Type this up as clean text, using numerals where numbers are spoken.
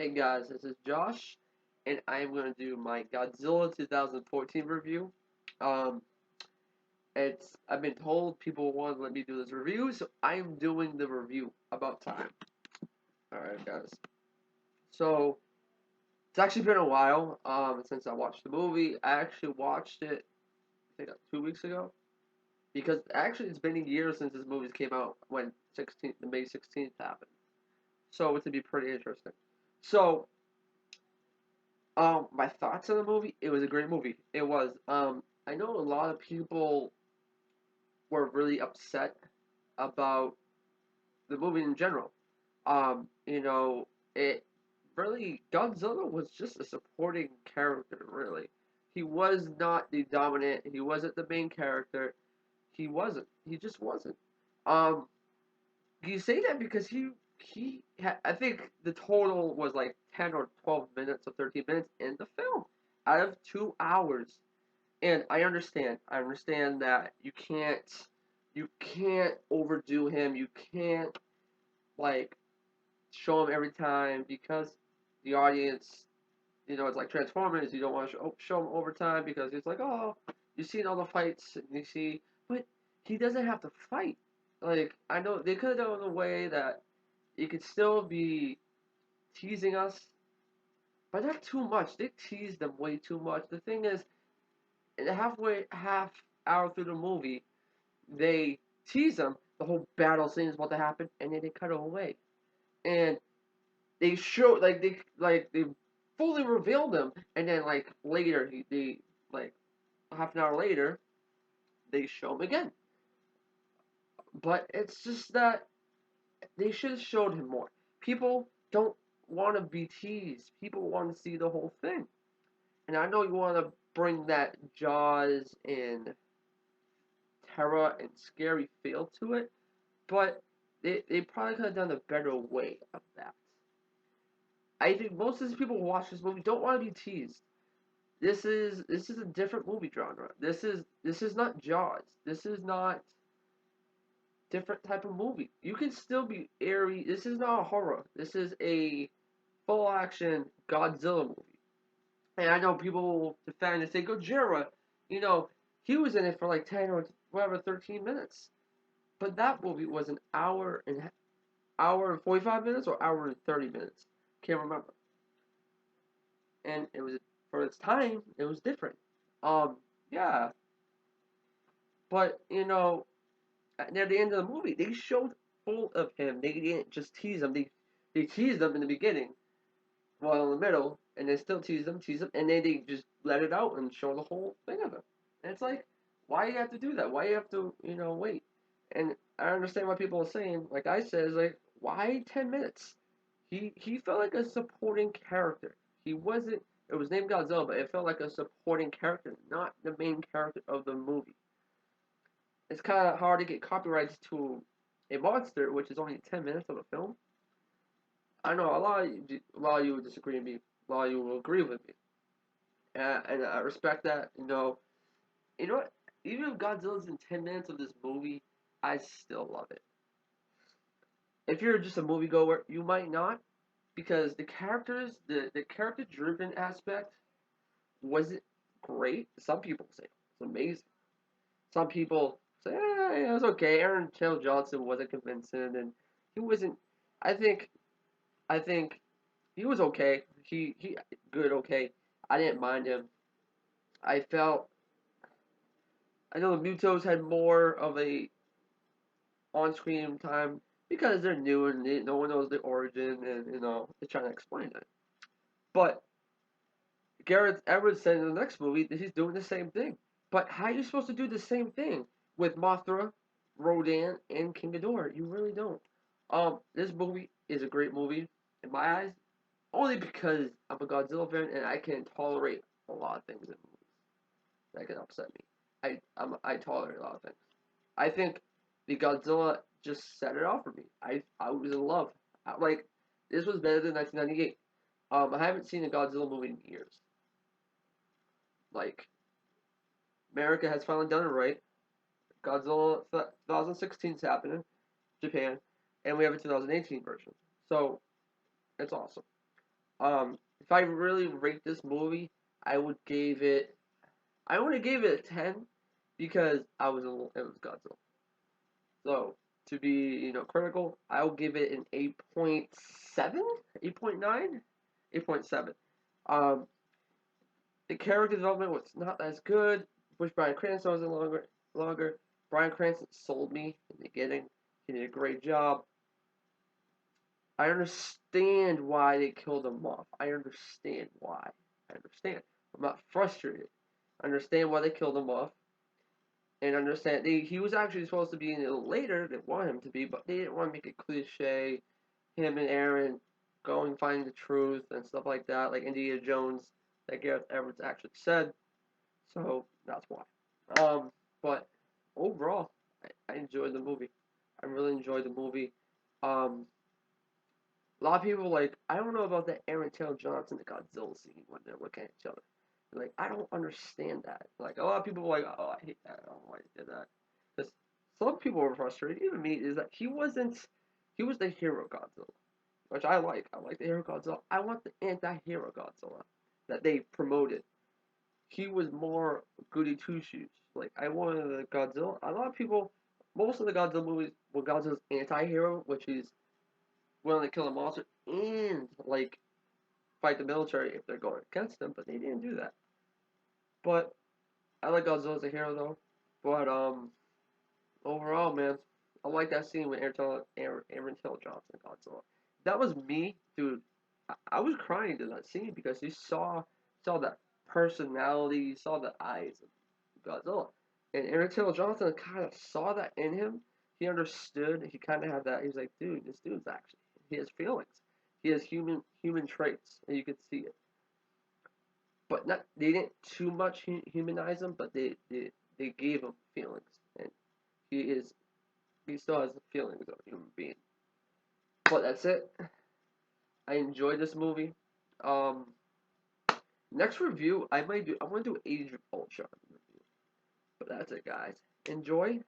Hey guys, this is Josh, and I'm going to do my Godzilla 2014 review. Um, I've been told people want to let me do this review, so I'm doing the review. About time. All right, guys. So it's actually been a while since I watched the movie. I actually watched it, I think, 2 weeks ago, because actually it's been a year since this movie came out when May 16th happened. So it's gonna be pretty interesting. So my thoughts on the movie. It was a great movie. It was. I know a lot of people were really upset about the movie in general. You know, it really Godzilla was just a supporting character. Really, he was not the dominant. He wasn't the main character. He wasn't. He just wasn't. Um, you say that because I think the total was like 10 or 12 minutes or 13 minutes in the film out of 2 hours. And I understand that you can't overdo him. You can't like show him every time because the audience, it's like Transformers. You don't want to show him over time because it's like, oh, you've seen all the fights and you see, but he doesn't have to fight. Like I know they could have done it in a way that it could still be teasing us, but not too much. They teased them way too much. The thing is, in the half hour through the movie, they tease them. The whole battle scene is about to happen, and then they cut it away. And they show they fully revealed them, and then like later they like half an hour later they show him again. But it's just that they should have showed him more. People don't want to be teased. People want to see the whole thing. And I know you want to bring that Jaws and terror and scary feel to it, but they probably could have done a better way of that. I think most of these people who watch this movie don't want to be teased. This is a different movie genre. This is not Jaws. This is not different type of movie. You can still be airy. This is not a horror. This is a full action Godzilla movie. And I know people defend and say Gojira, you know, he was in it for like 10 or whatever 13 minutes. But that movie was an hour and 45 minutes or hour and 30 minutes. Can't remember. And it was for its time, it was different. Um, yeah, but near the end of the movie, they showed full of him. They didn't just tease him. They teased him in the beginning, while in the middle, and they still tease them, and then they just let it out and show the whole thing of him. And it's like, why you have to do that? Why you have to, wait? And I understand why people are saying, like I said, is like, why 10 minutes? He felt like a supporting character. He wasn't. It was named Godzilla, but it felt like a supporting character, not the main character of the movie. It's kind of hard to get copyrights to a monster, which is only 10 minutes of a film. I know a lot of you will disagree with me. A lot of you will agree with me, and I respect that. You know what? Even if Godzilla's in 10 minutes of this movie, I still love it. If you're just a moviegoer, you might not, because the character driven aspect wasn't great. Some people say it's amazing. Some people say, yeah, it was okay. Aaron Taylor Johnson wasn't convincing, and he wasn't. I think I think he was okay. He good okay. I didn't mind him. I felt I know the Mutos had more of a on-screen time because they're new and no one knows the origin, and they're trying to explain it. But Gareth Edwards said in the next movie that he's doing the same thing. But how are you supposed to do the same thing with Mothra, Rodan, and King Ghidorah? You really don't. This movie is a great movie in my eyes, only because I'm a Godzilla fan and I can tolerate a lot of things in movies that can upset me. I tolerate a lot of things. I think the Godzilla just set it off for me. I was in love. Like this was better than 1998. I haven't seen a Godzilla movie in years. Like America has finally done it right. Godzilla 2016 is happening, Japan, and we have a 2018 version. So it's awesome. If I really rate this movie, I would give it. I would have gave it a 10 because it was Godzilla. So to be critical, I'll give it an 8.7, 8.9, 8.7. Um, the character development was not as good. Wish Bryan Cranston was longer. Bryan Cranston sold me in the beginning. He did a great job. I understand why they killed him off. I understand why. I understand. I'm not frustrated. I understand why they killed him off. And understand he was actually supposed to be in it later. They want him to be, but they didn't want to make it cliche. Him and Aaron going finding the truth and stuff like that, like Indiana Jones, that Gareth Edwards actually said. So that's why. But overall, I enjoyed the movie. I really enjoyed the movie. A lot of people like I don't know about that Aaron Taylor Johnson and Godzilla scene when they're looking at each other. Like I don't understand that. Like a lot of people are like, oh, I hate that. I don't know why he did that. Because some people were frustrated. Even me is that he wasn't. He was the hero Godzilla, which I like. I like the hero Godzilla. I want the anti-hero Godzilla that they promoted. He was more goody two shoes. Like I wanted the Godzilla. A lot of people, most of the Godzilla movies, were Godzilla's anti-hero, which is willing to kill a monster and like fight the military if they're going against them, but they didn't do that. But I like Godzilla as a hero though. But overall, man, I like that scene with Aaron Taylor Johnson Godzilla. That was me, dude. I was crying to that scene because you saw that personality, you saw the eyes of Godzilla, and Aaron Taylor Johnson kind of saw that in him. He understood. He kind of had that. He was like, dude, this dude's actually he has feelings. He has human traits, and you could see it. But not they didn't too much humanize him, but they gave him feelings, and he is he still has the feelings of a human being. But that's it. I enjoyed this movie. Um, Next review I want to do Age of Ultron review. But that's it, guys. Enjoy.